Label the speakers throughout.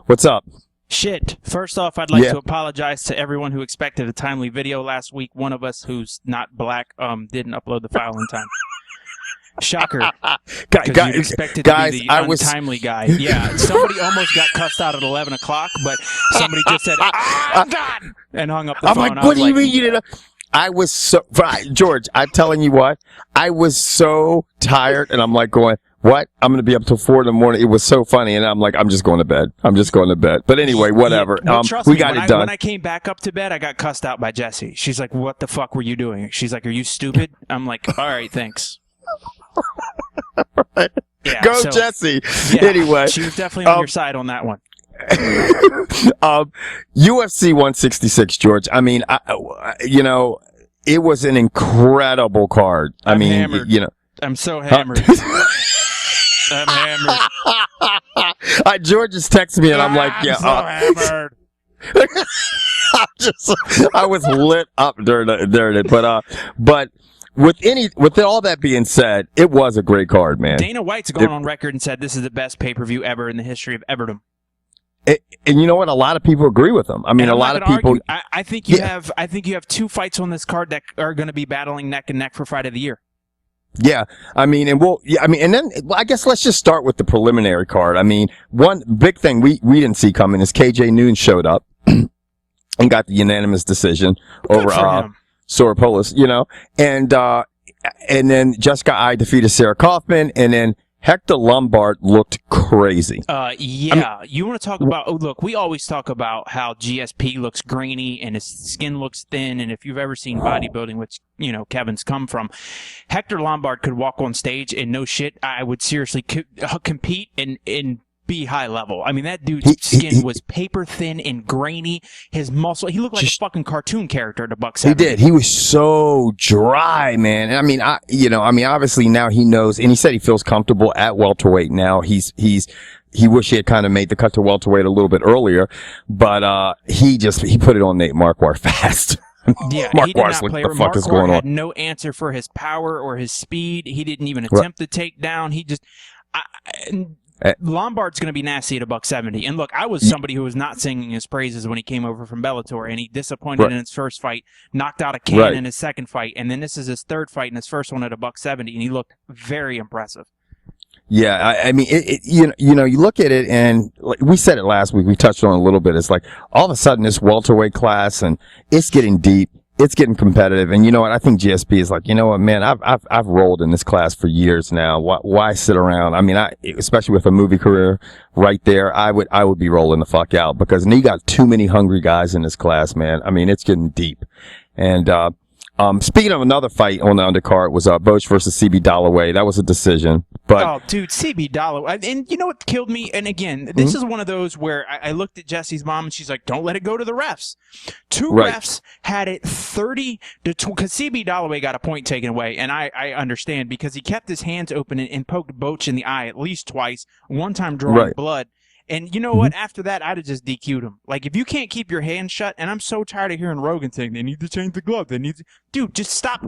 Speaker 1: What's up?
Speaker 2: Shit. First off, I'd like to apologize to everyone who expected a timely video last week. One of us who's not black didn't upload the file in time. Shocker. Because you expected to be the untimely guy. Yeah, somebody almost got cussed out at 11 o'clock, but somebody just said, I'm done! And hung up the phone.
Speaker 1: I'm like, what do you mean you didn't? I was so... George, I'm telling you what. I was so tired, and I'm like going... What? I'm going to be up till 4 in the morning. It was so funny. And I'm like, I'm just going to bed. But anyway, whatever.
Speaker 2: Yeah,
Speaker 1: we got it done.
Speaker 2: When I came back up to bed, I got cussed out by Jessie. She's like, what the fuck were you doing? She's like, are you stupid? I'm like, all right, thanks.
Speaker 1: Right.
Speaker 2: Yeah,
Speaker 1: Go, Jessie.
Speaker 2: Yeah,
Speaker 1: anyway.
Speaker 2: She was definitely on your side on that one.
Speaker 1: UFC 166, George. I mean, it was an incredible card.
Speaker 2: I'm hammered. I'm so hammered. I'm hammered.
Speaker 1: George just texted me, and I'm like, yeah.
Speaker 2: I'm so hammered.
Speaker 1: I was lit up during it, but with all that being said, it was a great card, man.
Speaker 2: Dana White's gone on record and said this is the best pay-per-view ever in the history of Everdom.
Speaker 1: And you know what? A lot of people agree with him. I mean, a lot of people.
Speaker 2: I think you have. I think you have 2 fights on this card that are going to be battling neck and neck for Fight of the Year.
Speaker 1: Yeah, I mean, and then I guess let's just start with the preliminary card. I mean, one big thing we didn't see coming is KJ Noon showed up and got the unanimous decision over Soropoulos, and then Jessica I defeated Sarah Kaufman, and then Hector Lombard looked crazy.
Speaker 2: You want to talk about... look, we always talk about how GSP looks grainy and his skin looks thin, and if you've ever seen bodybuilding, which, Kevin's come from, Hector Lombard could walk on stage and no shit, I would seriously compete and be high level. I mean, that dude's skin was paper thin and grainy. His muscle, he looked like a fucking cartoon character at $170.
Speaker 1: He did. He was so dry, man. And I mean, obviously now he knows, and he said he feels comfortable at welterweight now. He wish he had kind of made the cut to welterweight a little bit earlier, but he put it on Nate Marquardt fast.
Speaker 2: Yeah,
Speaker 1: Marquardt's
Speaker 2: he did not play.
Speaker 1: What the fuck is going on?
Speaker 2: Had no answer for his power or his speed. He didn't even attempt to take down. He just. Lombard's going to be nasty at $170. And look, I was somebody who was not singing his praises when he came over from Bellator, and he disappointed in his first fight, knocked out a Cain in his second fight, and then this is his third fight and his first one at $170, and he looked very impressive.
Speaker 1: Yeah, I mean, you look at it, and like we said it last week, we touched on it a little bit. It's like all of a sudden this welterweight class, and it's getting deep. It's getting competitive, and you know what? I think GSP is like, you know what, man? I've rolled in this class for years now. Why sit around? I mean, especially with a movie career right there, I would be rolling the fuck out because you got too many hungry guys in this class, man. I mean, it's getting deep. And speaking of another fight on the undercard was Boach versus CB Dalloway. That was a decision. But
Speaker 2: dude, CB Dalloway. And you know what killed me? And again, this is one of those where I looked at Jessie's mom and she's like, don't let it go to the refs. Two refs had it 30 to 2 because CB Dalloway got a point taken away. And I understand because he kept his hands open and poked Boach in the eye at least twice, one time drawing blood. And you know what? After that, I'd have just DQ'd him. Like, if you can't keep your hands shut, and I'm so tired of hearing Rogan saying they need to change the glove. Dude, just stop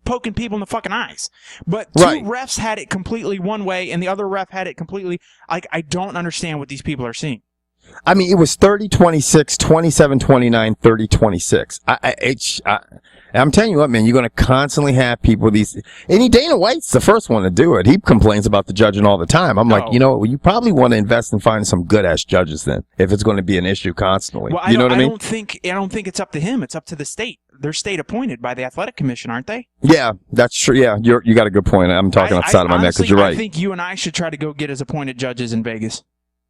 Speaker 2: poking people in the fucking eyes. But two refs had it completely one way, and the other ref had it completely... Like, I don't understand what these people are seeing.
Speaker 1: I mean, it was 30-26, 27-29, 30-26. I'm telling you what, man, you're going to constantly have people Dana White's the first one to do it. He complains about the judging all the time. I'm like, you probably want to invest in finding some good ass judges then, if it's going to be an issue constantly.
Speaker 2: Well,
Speaker 1: you know what I mean?
Speaker 2: I don't think it's up to him. It's up to the state. They're state appointed by the athletic commission, aren't they? Yeah,
Speaker 1: that's true. Yeah, you got a good point. I'm talking outside of my neck because you're right.
Speaker 2: I think you and I should try to go get as appointed judges in Vegas.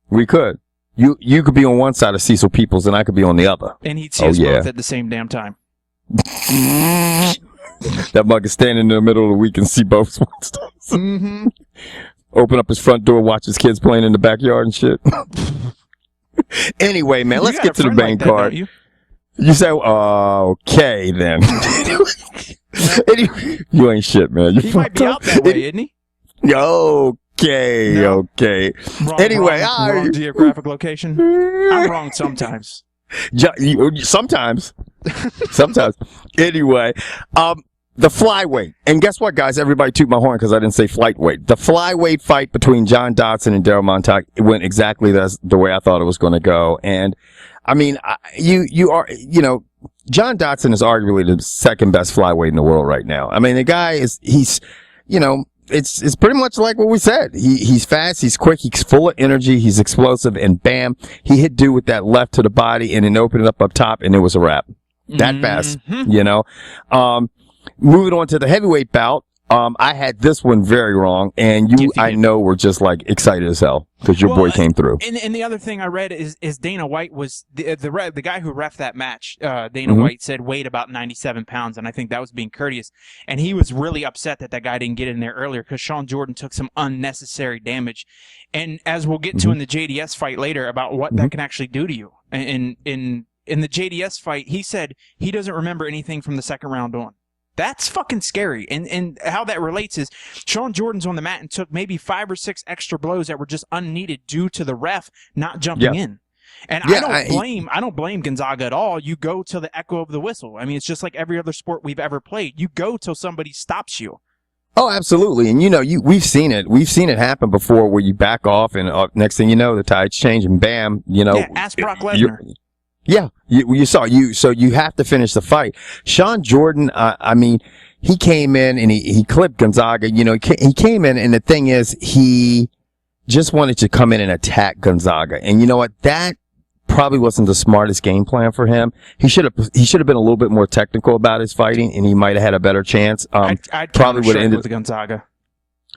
Speaker 1: We could. You could be on one side of Cecil Peoples and I could be on the other.
Speaker 2: And he'd see us both at the same damn time.
Speaker 1: That mug is standing in the middle of the week and see both ones. Open up his front door, watch his kids playing in the backyard and shit. Anyway, man, let's get to the main card. You say, okay, then. You ain't shit, man.
Speaker 2: He might be out that way, isn't he?
Speaker 1: Okay. Anyway,
Speaker 2: wrong geographic location. I'm wrong sometimes.
Speaker 1: Sometimes. Anyway, The flyweight. And guess what, guys? Everybody toot my horn because I didn't say flyweight. The flyweight fight between John Dodson and Darrell Montague, it went exactly the way I thought it was going to go. And, I mean, John Dodson is arguably the second best flyweight in the world right now. I mean, the guy he's pretty much like what we said. He's fast, he's quick, he's full of energy, he's explosive, and bam, he hit dude with that left to the body and then opened it up top, and it was a wrap. That fast, Moving on to the heavyweight bout, I had this one very wrong, and I know were just like excited as hell because your boy came through.
Speaker 2: And the other thing I read is Dana White was the guy who reffed that match. Dana White said weighed about 97 pounds, and I think that was being courteous. And he was really upset that guy didn't get in there earlier because Shawn Jordan took some unnecessary damage. And as we'll get to in the JDS fight later about what that can actually do to you. In the JDS fight, he said he doesn't remember anything from the second round on. That's fucking scary. And how that relates is Shawn Jordan's on the mat and took maybe 5 or 6 extra blows that were just unneeded due to the ref not jumping in. And I don't blame Gonzaga at all. You go till the echo of the whistle. I mean, it's just like every other sport we've ever played. You go till somebody stops you.
Speaker 1: Oh, absolutely. And we've seen it. We've seen it happen before where you back off and next thing you know, the tides change and bam,
Speaker 2: ask Brock Lesnar.
Speaker 1: Yeah, so you have to finish the fight. Shawn Jordan, I mean, he came in and he clipped Gonzaga. He came in, and the thing is, he just wanted to come in and attack Gonzaga. And you know what? That probably wasn't the smartest game plan for him. He should have been a little bit more technical about his fighting, and he might have had a better chance.
Speaker 2: I'd
Speaker 1: probably would have ended
Speaker 2: with Gonzaga.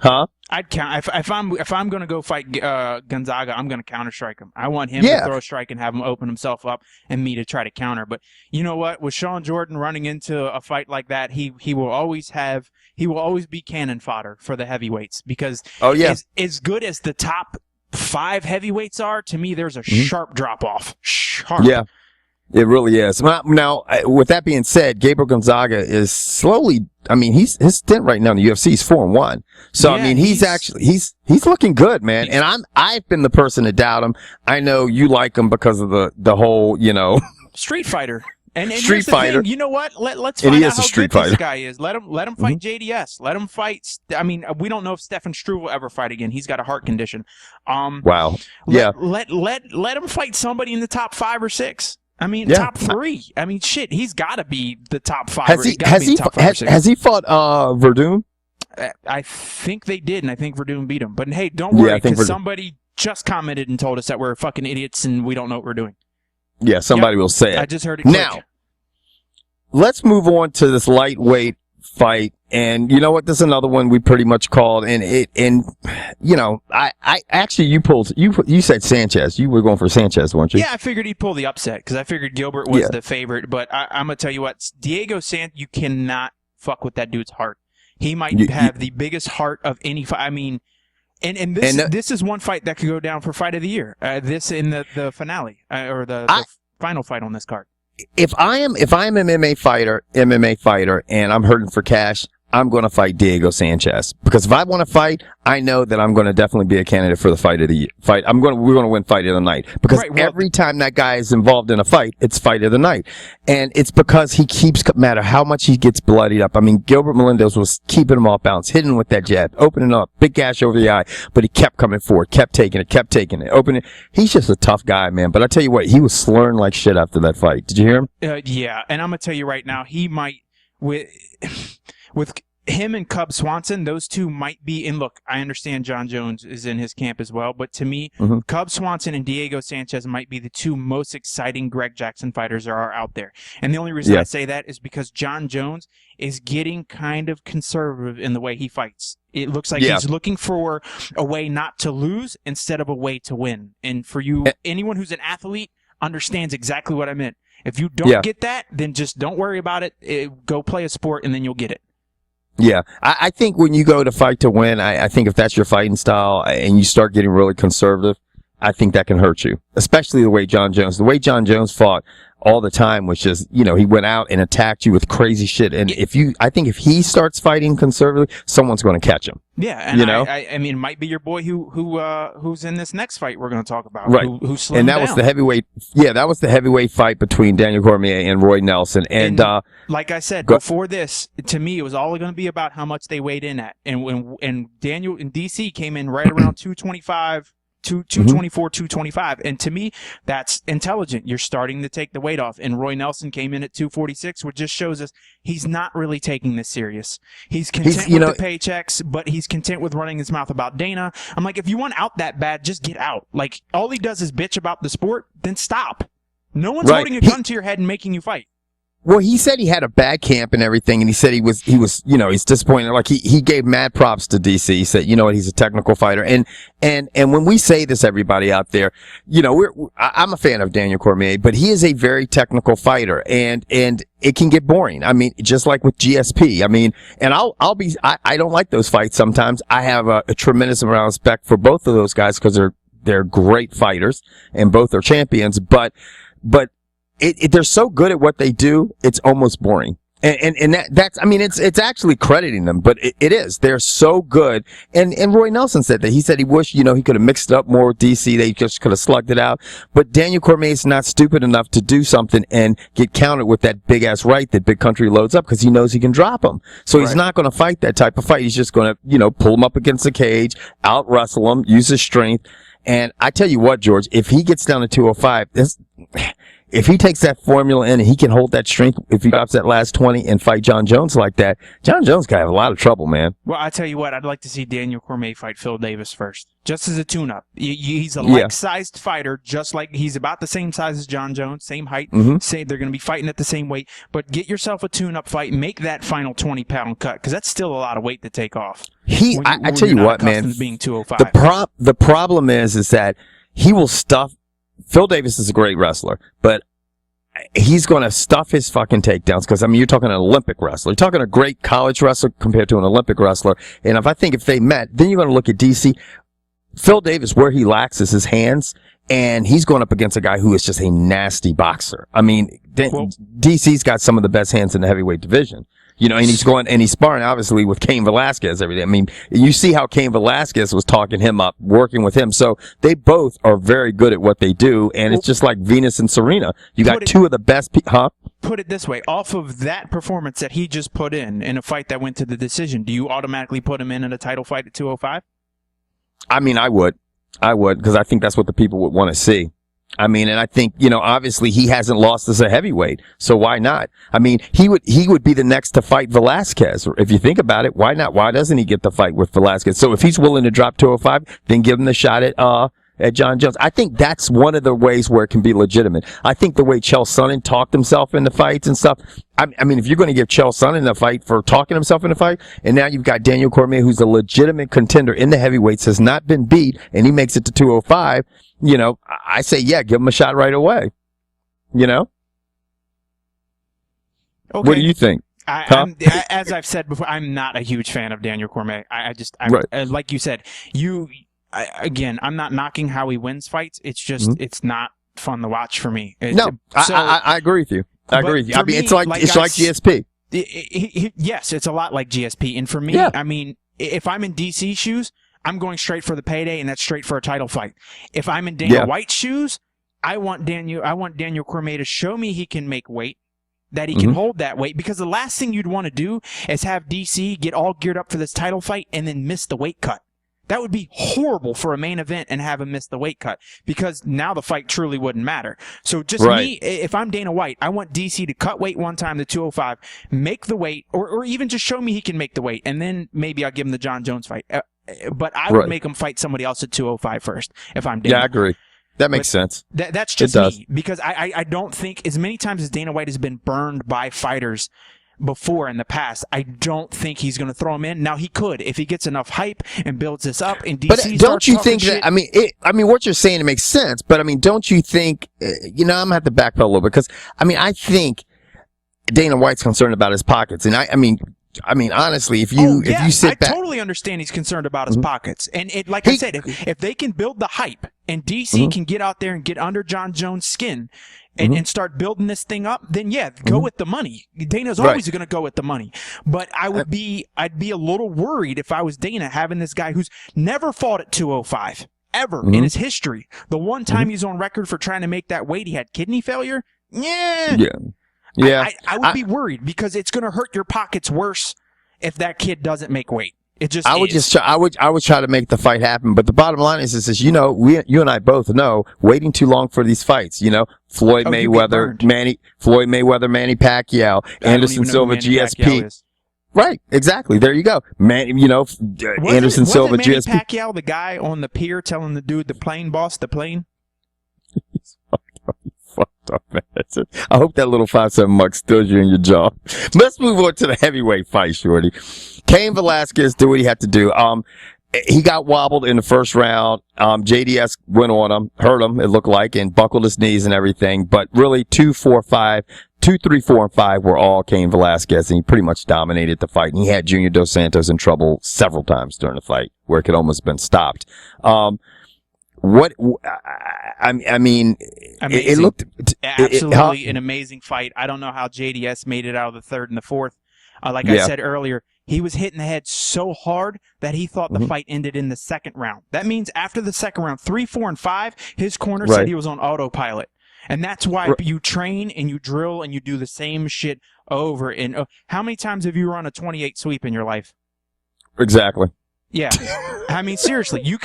Speaker 1: Huh?
Speaker 2: I'd count if I'm going to go fight Gonzaga, I'm going to counter strike him. I want him to throw a strike and have him open himself up, and me to try to counter. But you know what? With Shawn Jordan running into a fight like that, he will always be cannon fodder for the heavyweights because as good as the top 5 heavyweights are, to me, there's a sharp drop off. Sharp.
Speaker 1: Yeah. It really is. Now, with that being said, Gabriel Gonzaga is slowly. I mean, his stint right now in the UFC is 4-1. So I mean, he's looking good, man. And I've been the person to doubt him. I know you like him because of the whole
Speaker 2: street fighter. And
Speaker 1: street fighter.
Speaker 2: You know what? Let's find out how good this guy is. Let him fight JDS. Let him fight. I mean, we don't know if Stefan Struve will ever fight again. He's got a heart condition.
Speaker 1: Wow.
Speaker 2: Let him fight somebody in the top 5 or 6. I mean, top 3. I mean, shit, he's got to be the top 5.
Speaker 1: Has he fought Verdun?
Speaker 2: I think they did, and I think Verdun beat him. But hey, don't worry, because somebody just commented and told us that we're fucking idiots and we don't know what we're doing.
Speaker 1: Yeah, somebody will say it.
Speaker 2: I just heard it. Now,
Speaker 1: let's move on to this lightweight fight. And you know what? This is another one we pretty much called. I actually, you said Sanchez. You were going for Sanchez, weren't you?
Speaker 2: Yeah, I figured he'd pull the upset because I figured Gilbert was the favorite. But I'm going to tell you what, Diego Sanchez, you cannot fuck with that dude's heart. He might have the biggest heart of any fight. I mean, and this is one fight that could go down for fight of the year. This in the finale or the final fight on this card.
Speaker 1: If I'm an MMA fighter and I'm hurting for cash, I'm going to fight Diego Sanchez because if I want to fight, I know that I'm going to definitely be a candidate for the fight of the fight. We're going to win fight of the night because every time that guy is involved in a fight, it's fight of the night. And it's because he keeps, no matter how much he gets bloodied up. I mean, Gilbert Melendez was keeping him off balance, hitting with that jab, opening up, big gash over the eye, but he kept coming forward, kept taking it, opening it. He's just a tough guy, man. But I tell you what, he was slurring like shit after that fight. Did you hear him?
Speaker 2: Yeah. And I'm going to tell you right now, he might, with him and Cub Swanson, those two might be in. Look, I understand John Jones is in his camp as well, but to me, Cub Swanson and Diego Sanchez might be the 2 most exciting Greg Jackson fighters there are out there. And the only reason I say that is because John Jones is getting kind of conservative in the way he fights. It looks like he's looking for a way not to lose instead of a way to win. And for you, anyone who's an athlete understands exactly what I meant. If you don't get that, then just don't worry about it. Go play a sport, and then you'll get it.
Speaker 1: Yeah. I think when you go to fight to win, I think if that's your fighting style and you start getting really conservative, I think that can hurt you, especially the way John Jones fought all the time, which is, he went out and attacked you with crazy shit. And I think if he starts fighting conservatively, someone's going to catch him.
Speaker 2: Yeah, and I mean, it might be your boy who's in this next fight we're going to talk about,
Speaker 1: right?
Speaker 2: Who slimmed
Speaker 1: and that
Speaker 2: down.
Speaker 1: was the heavyweight. Yeah, that was the heavyweight fight between Daniel Cormier and Roy Nelson. And
Speaker 2: like I said before this, to me, it was all going to be about how much they weighed in at. And Daniel in DC came in right around 225. 224, 225. And to me, that's intelligent. You're starting to take the weight off. And Roy Nelson came in at 246, which just shows us he's not really taking this serious. He's content with the paychecks, but he's content with running his mouth about Dana. I'm like, if you want out that bad, just get out. Like, all he does is bitch about the sport, then stop. No one's holding a gun to your head and making you fight.
Speaker 1: Well, he said he had a bad camp and everything, and he said he was, he's disappointed. Like he gave mad props to DC. He said, he's a technical fighter. And when we say this, everybody out there, I'm a fan of Daniel Cormier, but he is a very technical fighter, and it can get boring. I mean, just like with GSP. I mean, and I don't like those fights sometimes. I have a tremendous amount of respect for both of those guys because they're great fighters and both are champions, but they're so good at what they do, it's almost boring. And that's, I mean, it's actually crediting them, but it is. They're so good. And Roy Nelson said that. He said he wished, he could have mixed it up more with DC. They just could have slugged it out. But Daniel Cormier is not stupid enough to do something and get countered with that big ass right that Big Country loads up because he knows he can drop him. So he's not going to fight that type of fight. He's just going to, pull him up against the cage, out wrestle him, use his strength. And I tell you what, George, if he gets down to 205, if he takes that formula in and he can hold that strength, if he drops that last 20 and fight John Jones like that, John Jones could have a lot of trouble, man.
Speaker 2: Well, I tell you what, I'd like to see Daniel Cormier fight Phil Davis first, just as a tune-up. He's a like-sized fighter, just like he's about the same size as John Jones, same height. Say they're going to be fighting at the same weight, but get yourself a tune-up fight, make that final 20-pound cut, because that's still a lot of weight to take off.
Speaker 1: I tell you what, man,
Speaker 2: being 205.
Speaker 1: The problem is that he will stuff. Phil Davis is a great wrestler, but he's going to stuff his fucking takedowns because, I mean, you're talking an Olympic wrestler. You're talking a great college wrestler compared to an Olympic wrestler. And if they met, then you're going to look at DC. Phil Davis, where he lacks is his hands, and he's going up against a guy who is just a nasty boxer. I mean, DC's got some of the best hands in the heavyweight division. And he's sparring obviously with Cain Velasquez every day. I mean, you see how Cain Velasquez was talking him up, working with him. So they both are very good at what they do. And it's just like Venus and Serena. You got two of the best
Speaker 2: Put it this way, off of that performance that he just put in a fight that went to the decision, do you automatically put him in a title fight at 205?
Speaker 1: I mean, I would, because I think that's what the people would want to see. I mean, and I think, obviously he hasn't lost as a heavyweight, so why not? I mean, he would be the next to fight Velasquez. If you think about it, why not? Why doesn't he get the fight with Velasquez? So if he's willing to drop 205, then give him the shot at John Jones. I think that's one of the ways where it can be legitimate. I think the way Chael Sonnen talked himself into fights and stuff, I mean, if you're going to give Chael Sonnen the fight for talking himself in a fight, and now you've got Daniel Cormier, who's a legitimate contender in the heavyweights, has not been beat, and he makes it to 205, I say, give him a shot right away. Okay. What do you think?
Speaker 2: As I've said before, I'm not a huge fan of Daniel Cormier. Like you said, again, I'm not knocking how he wins fights. It's just, it's not fun to watch for me.
Speaker 1: I agree with you. I mean, it's like GSP.
Speaker 2: Yes, it's a lot like GSP. And for me, I mean, if I'm in DC shoes, I'm going straight for the payday, and that's straight for a title fight. If I'm in Dana White's shoes, I want Daniel Cormier to show me he can make weight, that he can hold that weight, because the last thing you'd want to do is have DC get all geared up for this title fight and then miss the weight cut. That would be horrible for a main event and have him miss the weight cut, because now the fight truly wouldn't matter. So just me, if I'm Dana White, I want DC to cut weight one time to 205, make the weight, or even just show me he can make the weight, and then maybe I'll give him the John Jones fight. But I would make him fight somebody else at 205 first if I'm Dana.
Speaker 1: Yeah, I agree. That makes sense.
Speaker 2: That's just me, because I don't think, as many times as Dana White has been burned by fighters before in the past, I don't think he's going to throw him in. Now, he could if he gets enough hype and builds this up. And DC,
Speaker 1: but don't you think that? I mean, what you're saying, it makes sense. But I mean, don't you think? I'm gonna have to backpedal a little bit, because I think Dana White's concerned about his pockets, and I mean, honestly, if you sit back,
Speaker 2: I totally understand he's concerned about his pockets. And like I said, if they can build the hype and DC can get out there and get under John Jones' skin and start building this thing up, then go with the money. Dana's always going to go with the money. But I'd be a little worried if I was Dana, having this guy who's never fought at 205 ever in his history. The one time he's on record for trying to make that weight, he had kidney failure. Yeah. I would be worried, because it's going to hurt your pockets worse if that kid doesn't make weight. It just
Speaker 1: I would try to make the fight happen, but the bottom line is you and I both know, waiting too long for these fights, Floyd Mayweather, Manny Pacquiao, Anderson Silva, GSP. Right, exactly. There you go. Anderson Silva,
Speaker 2: Manny
Speaker 1: GSP.
Speaker 2: Pacquiao, the guy on the pier telling the dude, the plane boss, the plane?
Speaker 1: He's fucked up, man. I hope that little 5'7" mug stills you in your jaw. Let's move on to the heavyweight fight, Shorty. Cain Velasquez did what he had to do. He got wobbled in the first round. JDS went on him, hurt him, it looked like, and buckled his knees and everything. But really, 2, 3, 4, and 5 were all Cain Velasquez, and he pretty much dominated the fight. And he had Junior dos Santos in trouble several times during the fight, where it could almost been stopped. It looked
Speaker 2: absolutely an amazing fight. I don't know how JDS made it out of the third and the fourth. I said earlier, he was hitting the head so hard that he thought the fight ended in the second round. That means after the second round, 3, 4, and 5, his corner said he was on autopilot. And that's why you train and you drill and you do the same shit over and over. How many times have you run a 28 sweep in your life?
Speaker 1: Exactly.
Speaker 2: Yeah. I mean, seriously, you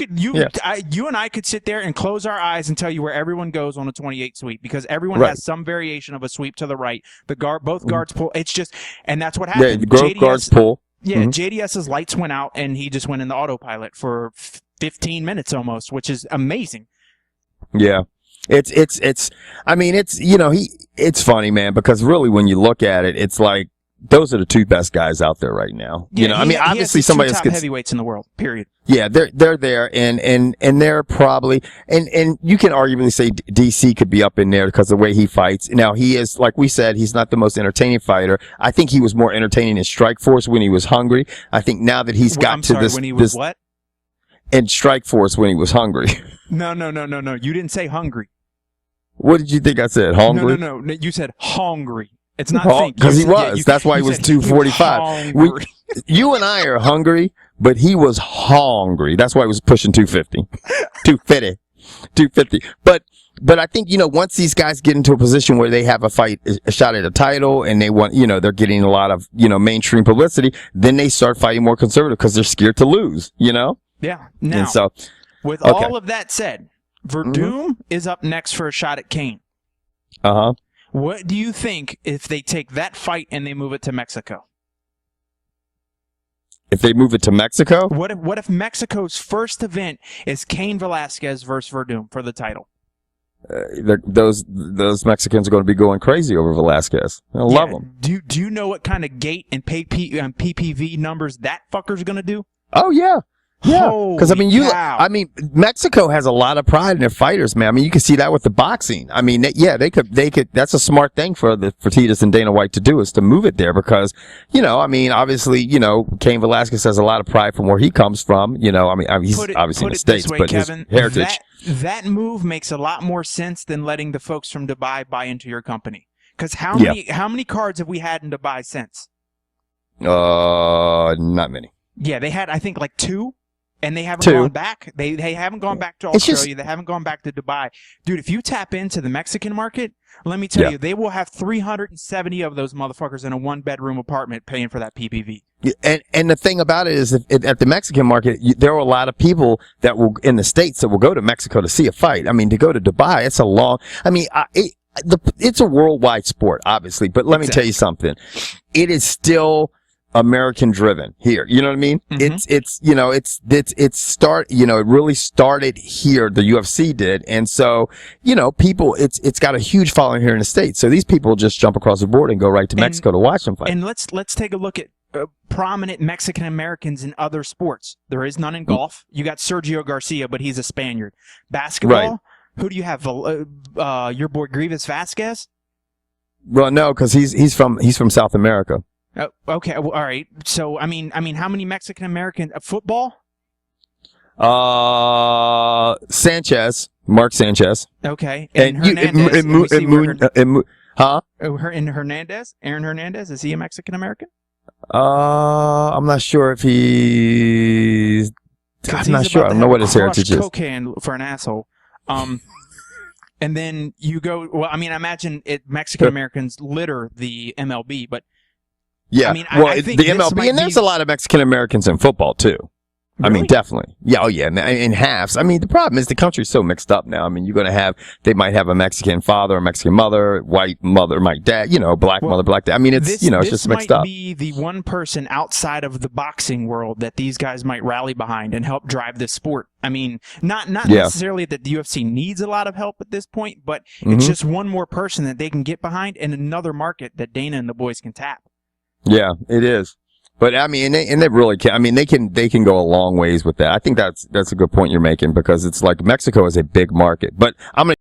Speaker 2: and I could sit there and close our eyes and tell you where everyone goes on a 28 sweep, because everyone has some variation of a sweep to the right. Both guards pull. It's just, and that's what happened.
Speaker 1: Yeah, guards pull.
Speaker 2: Yeah, JDS's lights went out and he just went in the autopilot for 15 minutes almost, which is amazing.
Speaker 1: Yeah. It's funny, man, because really when you look at it, it's like, those are the two best guys out there right now.
Speaker 2: Yeah,
Speaker 1: obviously somebody else
Speaker 2: top heavyweights in the world. Period.
Speaker 1: Yeah, they're there, and they're probably, and you can arguably say DC could be up in there because of the way he fights. Now he is, like we said, he's not the most entertaining fighter. I think he was more entertaining in Strikeforce when he was hungry. I think now that he's got
Speaker 2: when he was what?
Speaker 1: In Strikeforce when he was hungry.
Speaker 2: No. You didn't say hungry.
Speaker 1: What did you think I said? Hungry?
Speaker 2: No. You said hungry. It's not
Speaker 1: because he was. Yeah, that's why he was 245. You and I are hungry, but he was hungry. That's why he was pushing 250, 250. But I think, once these guys get into a position where they have a shot at a title, and they want, they're getting a lot of, mainstream publicity, then they start fighting more conservative because they're scared to lose.
Speaker 2: Yeah. Now,
Speaker 1: and so,
Speaker 2: with all of that said, Verdum is up next for a shot at Cain. What do you think if they take that fight and they move it to Mexico?
Speaker 1: If they move it to Mexico?
Speaker 2: What if Mexico's first event is Cain Velasquez versus Verdum for the title?
Speaker 1: Those Mexicans are going to be going crazy over Velasquez. I love them.
Speaker 2: Do you know what kind of gate and PPV numbers that fucker's going to do?
Speaker 1: Oh, yeah. Yeah, because Mexico has a lot of pride in their fighters, man. I mean, you can see that with the boxing. I mean, they could. That's a smart thing for Titus and Dana White to do, is to move it there, because, obviously, Cain Velasquez has a lot of pride from where he comes from. He's obviously in the States,
Speaker 2: way,
Speaker 1: but
Speaker 2: Kevin,
Speaker 1: his heritage.
Speaker 2: That move makes a lot more sense than letting the folks from Dubai buy into your company. Because how many cards have we had in Dubai since?
Speaker 1: Not many.
Speaker 2: Yeah, they had, I think, like 2. And they haven't gone back. They haven't gone back to Australia. They haven't gone back to Dubai. Dude, if you tap into the Mexican market, let me tell you, they will have 370 of those motherfuckers in a 1-bedroom apartment paying for that PPV.
Speaker 1: And the thing about it is, at the Mexican market, there are a lot of people that will, in the States, that will go to Mexico to see a fight. I mean, to go to Dubai, it's a long, it's a worldwide sport, obviously. But let me tell you something. It is still American driven here. You know what I mean? It really started here. The UFC did. And so, people, it's got a huge following here in the States. So these people just jump across the border and go right to Mexico to watch them fight.
Speaker 2: And let's take a look at prominent Mexican Americans in other sports. There is none in golf. You got Sergio Garcia, but he's a Spaniard. Basketball. Who do you have? Your boy Grievous Vasquez?
Speaker 1: Well, no, because he's from South America.
Speaker 2: Okay, well, all right. So, I mean, how many Mexican American football?
Speaker 1: Sanchez. Mark Sanchez.
Speaker 2: Okay. And Hernandez. Hernandez? Aaron Hernandez? Is he a Mexican American?
Speaker 1: I'm not sure if he's. I'm not sure. I don't know what his heritage is.
Speaker 2: Cocaine for an asshole. And then you go. Well, I mean, I imagine Mexican Americans litter the MLB, but
Speaker 1: yeah.
Speaker 2: I mean, I think
Speaker 1: the MLB, and there's a lot of Mexican Americans in football too.
Speaker 2: Really?
Speaker 1: I mean, definitely. Yeah, oh yeah, in halves. I mean, the problem is the country's so mixed up now. I mean, they might have a Mexican father, a Mexican mother, white mother, my dad, black mother, black dad. I mean, it's just mixed up.
Speaker 2: This might be the one person outside of the boxing world that these guys might rally behind and help drive this sport. I mean, not necessarily that the UFC needs a lot of help at this point, but it's just one more person that they can get behind and another market that Dana and the boys can tap.
Speaker 1: Yeah, it is. But I mean, and they really can. I mean, they can go a long ways with that. I think that's a good point you're making, because it's like Mexico is a big market. But I'm gonna